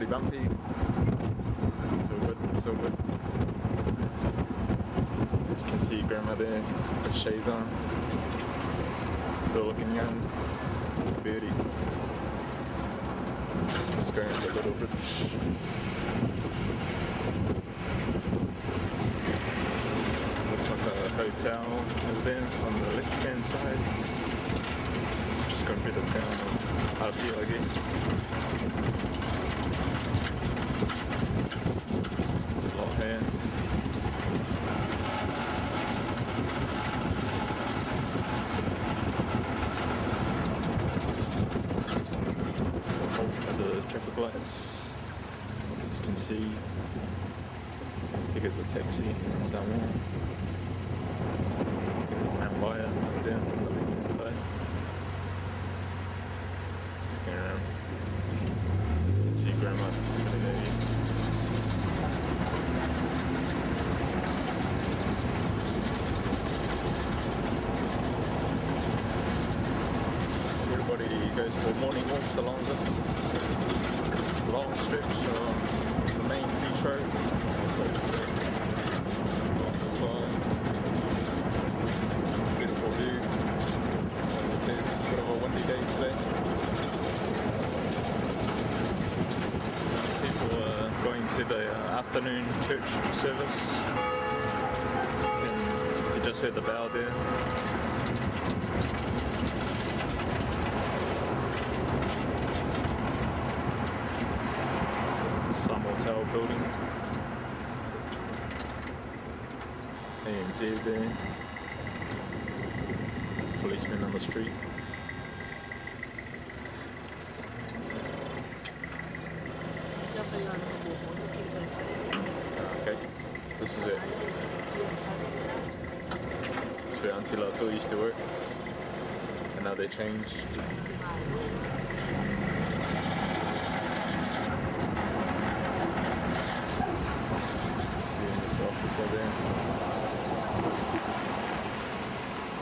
pretty bumpy. It's all good, it's all good. As you can see grandma there, the shades on. Still looking young. Beauty. Just going to the little bridge. Looks like a hotel over there on the left hand side. Just going through the town of Apia, I guess. There's a lot here. The traffic lights, as you can see. I think it's a taxi somewhere. Mount Wire over there on the left side. Just going around. You can see grandma sitting there. Everybody goes for morning walks along this long stretch of the main beach road. Along this line. Beautiful view. Like I said, it's a bit of a windy day today. People are going to the afternoon church service. You just heard the bell there. Hotel building. ANZ there. Policemen on the street. Okay, this is it. It's where Auntie Lato used to work. And now they changed. Officer there.